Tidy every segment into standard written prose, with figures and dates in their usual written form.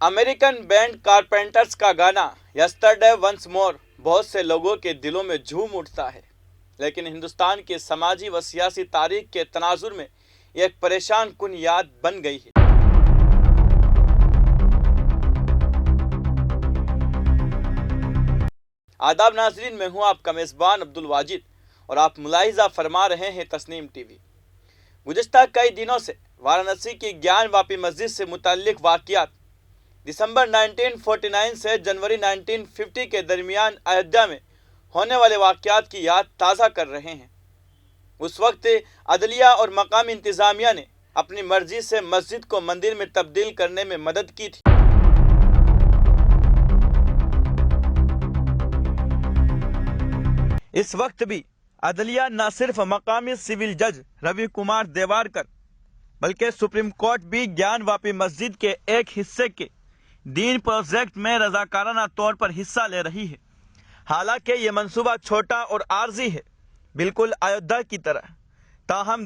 American band carpenters का गाना yesterday once more बहुत से लोगों के दिलों में झूम उठता है, लेकिन हिंदुस्तान की समाजी व सियासी तारीख के तनाजुर में यह एक परेशान कुन याद बन गई है। आदाब नाजरीन, मैं हूं आपका मेज़बान अब्दुल वाजिद और आप मुलाहिजा फरमा रहे हैं तस्नीम टीवी। गुज़िश्ता कई दिनों से वाराणसी की ज्ञान वापी मस्जिद से मुतल्लिक वाक़ियात दिसंबर 1949 से जनवरी 1950 के दरमियान अयोध्या में होने वाले वाक़यात की याद ताज़ा कर रहे हैं। उस वक्त अदलिया और मकामी इंतज़ामिया ने अपनी मर्जी से मस्जिद को मंदिर में तब्दील करने में मदद की थी। इस वक्त भी अदलिया न सिर्फ मकामी सिविल जज रवि कुमार देवारकर बल्कि सुप्रीम कोर्ट भी ज्ञान वापी मस्जिद के एक हिस्से के दीन प्रोजेक्ट में रजाकाराना तौर पर हिस्सा ले रही है। हालांकि ये मंसूबा छोटा और आर्जी है, बिल्कुल अयोध्या की तरह। ताहम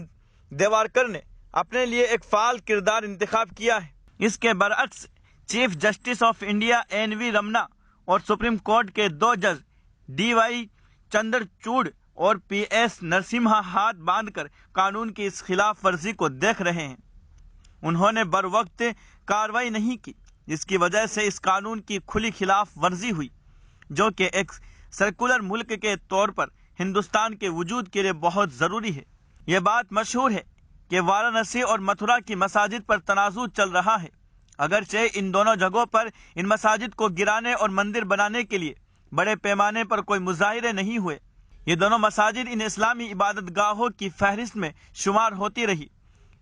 देवारकर ने अपने लिए एक फाल किरदार इंतखाब किया है। इसके बरअक्स chief justice of India NV Ramana और सुप्रीम कोर्ट के 2 जज DY चंद्रचूड़ और PS नरसिम्हा हाथ बांधकर कानून की इस खिलाफ वर्जी को देख रहे हैं। उन्होंने बर वक्त कार्रवाई नहीं की, जिसकी वजह से इस कानून की खुली खिलाफ वर्जी हुई, जो कि एक सर्कुलर मुल्क के तौर पर हिंदुस्तान के वजूद के लिए बहुत ज़रूरी है। यह बात मशहूर है कि वाराणसी और मथुरा की मसाजिद पर तनाज़ुर चल रहा है। अगरचे इन दोनों जगहों पर इन मसाजिद को गिराने और मंदिर बनाने के लिए बड़े पैमाने पर कोई मुजाहिरे नहीं हुए। ये दोनों मसाजिद इन इस्लामी इबादत गाहों की फहरिस्त में शुमार होती रही,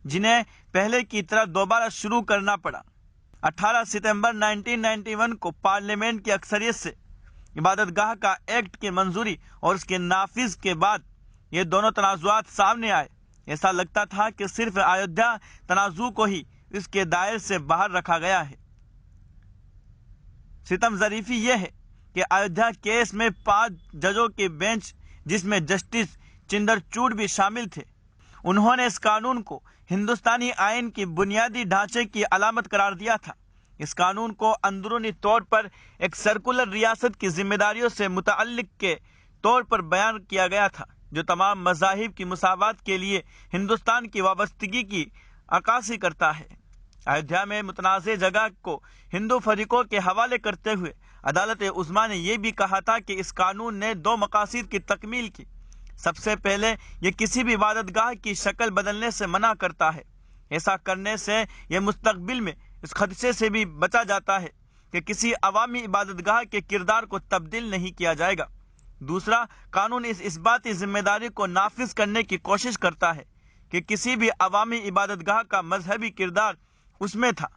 जिन्हें पहले की तरह दोबारा शुरू करना पड़ा। 18 सितंबर 1991 को पार्लियामेंट की अक्सरियत से इबादत गाह का एक्ट की मंजूरी और उसके नाफिज के बाद ये दोनों तनाज़ुआत सामने आए। ऐसा लगता था कि सिर्फ अयोध्या तनाज़ु को ही इसके दायरे से बाहर रखा गया है। सितम ज़रीफ़ी यह है कि अयोध्या केस में 5 जजों की बेंच, जिसमें जस्टिस चंद्रचूड़ भी शामिल थे, उन्होंने इस कानून को हिंदुस्तानी आइन की बुनियादी ढांचे की अलामत करार दिया था। इस कानून को अंदरूनी तौर पर एक सर्कुलर रियासत की जिम्मेदारियों से मुतअल्लिक के तौर पर बयान किया गया था, जो तमाम मज़ाहिब की मुसावात के लिए हिंदुस्तान की वाबस्तगी की अक्कासी करता है। अयोध्या में मुतनाज़े जगह को हिंदू फरीकों के हवाले करते हुए अदालत उज़्मा ने यह भी कहा था कि इस कानून ने 2 मकासद की तकमील की। सबसे पहले यह किसी भी इबादतगाह की शक्ल बदलने से मना करता है। ऐसा करने से यह मुस्तकबिल में इस खदशे से भी बचा जाता है कि किसी अवामी इबादतगाह के किरदार को तब्दील नहीं किया जाएगा। दूसरा, कानून इस बात की जिम्मेदारी को नाफिज करने की कोशिश करता है कि किसी भी अवामी इबादतगाह का मजहबी किरदार उसमें था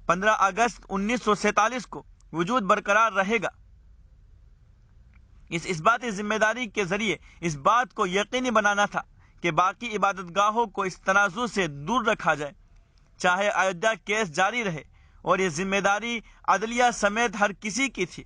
15 अगस्त 1947 को वजूद बरकरार रहेगा। इस बात की जिम्मेदारी के जरिए इस बात को यकीनी बनाना था कि बाकी इबादतगाहों को इस तनाज़ुर से दूर रखा जाए, चाहे अयोध्या केस जारी रहे, और ये जिम्मेदारी अदलिया समेत हर किसी की थी।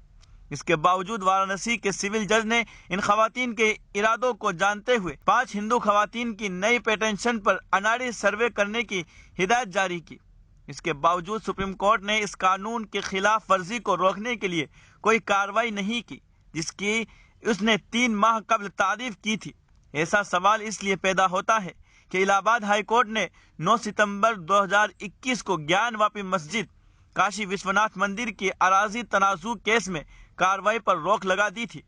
इसके बावजूद वाराणसी के सिविल जज ने इन खवातीन के इरादों को जानते हुए 5 हिंदू खवातीन की नई पेटेंशन पर अनाड़ी सर्वे करने की हिदायत जारी की। इसके बावजूद सुप्रीम कोर्ट ने इस कानून के खिलाफ वर्जी को रोकने के लिए कोई कार्रवाई नहीं की, जिसकी उसने 3 माह कबल तारीफ की थी। ऐसा सवाल इसलिए पैदा होता है कि इलाहाबाद हाई कोर्ट ने 9 सितंबर 2021 को ज्ञान वापी मस्जिद काशी विश्वनाथ मंदिर की अराजी तनाज़ु केस में कार्रवाई पर रोक लगा दी थी,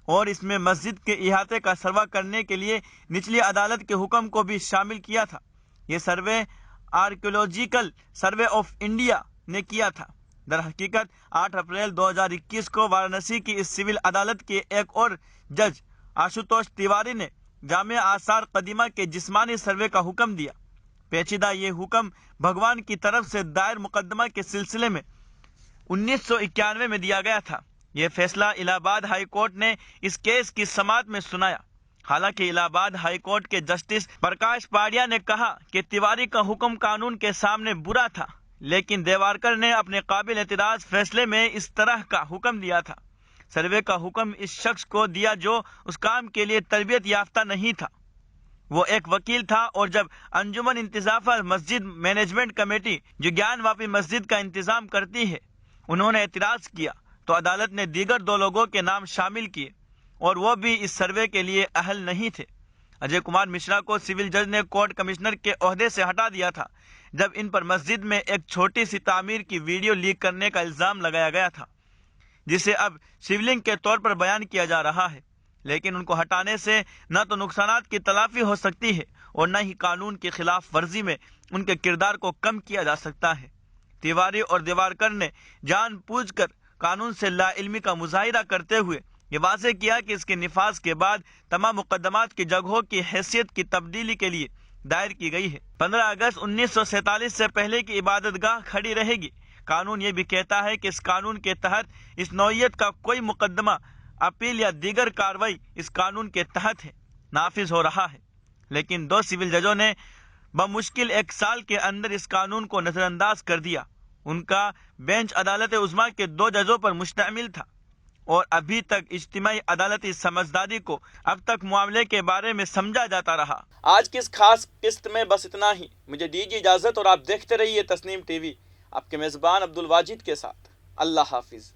और इसमें मस्जिद के इहाते का सर्वे करने के लिए निचली अदालत के हुक्म को भी शामिल किया था। यह सर्वे आर्कियोलॉजिकल सर्वे ऑफ इंडिया ने किया था। दर हकीकत 8 अप्रैल 2021 को वाराणसी की इस सिविल अदालत के एक और जज आशुतोष तिवारी ने जामिया आसार कदीमा के जिस्मानी सर्वे का हुक्म दिया। पेचीदा ये हुक्म भगवान की तरफ से दायर मुकदमा के सिलसिले में 1991 में दिया गया था। यह फैसला इलाहाबाद हाई कोर्ट ने इस केस की समाअत में सुनाया। हालांकि इलाहाबाद हाई कोर्ट के जस्टिस प्रकाश पाड़िया ने कहा कि तिवारी का हुक्म कानून के सामने बुरा था, लेकिन देवारकर ने अपने काबिल एतराज फैसले में इस तरह का हुक्म दिया था। सर्वे का हुक्म इस शख्स को दिया जो उस काम के लिए तरबियत याफ्ता नहीं था। وہ ایک وکیل تھا، اور جب انجمن انتظافہ مسجد مینجمنٹ کمیٹی جو گیان واپی مسجد کا انتظام کرتی ہے انہوں نے اعتراض کیا تو عدالت نے دیگر 2 لوگوں کے نام شامل کیے اور وہ بھی اس سروے کے لیے اہل نہیں تھے۔ اجے کمار مشرا کو سول جج نے کورٹ کمشنر کے عہدے سے ہٹا دیا تھا جب ان پر مسجد میں ایک چھوٹی سی تعمیر کی ویڈیو لیک کرنے کا الزام لگایا گیا تھا، جسے اب شیولنگ کے طور پر بیان کیا جا رہا ہے، لیکن ان کو ہٹانے سے نہ تو نقصانات کی تلافی ہو سکتی ہے اور نہ ہی قانون کی خلاف ورزی میں ان کے کردار کو کم کیا جا سکتا ہے۔ تیواری اور دیوارکر نے جان بوجھ کر قانون سے لا علمی کا مظاہرہ کرتے ہوئے یہ واضح کیا کہ اس کے نفاذ کے بعد تمام مقدمات کی جگہوں کی حیثیت کی تبدیلی کے لیے دائر کی گئی ہے۔ 15 اگست 1947 سے پہلے کی عبادت گاہ کھڑی رہے گی۔ قانون یہ بھی کہتا ہے کہ اس قانون کے تحت اس نوعیت کا کوئی مقدمہ، اپیل یا دیگر کارروائی اس قانون کے تحت ہے نافذ ہو رہا ہے، لیکن 2 سول ججوں نے بمشکل 1 سال کے اندر اس قانون کو نظر انداز کر دیا۔ ان کا بینچ عدالت عظمیٰ کے 2 ججوں پر مشتمل تھا اور ابھی تک اجتماعی عدالتی سمجھداری کو اب تک معاملے کے بارے میں سمجھا جاتا رہا۔ آج کی اس خاص قسط میں بس اتنا ہی۔ مجھے دیجیے اجازت اور آپ دیکھتے رہیے تسنیم ٹی وی، آپ کے میزبان عبدالواجد کے ساتھ۔ اللہ حافظ۔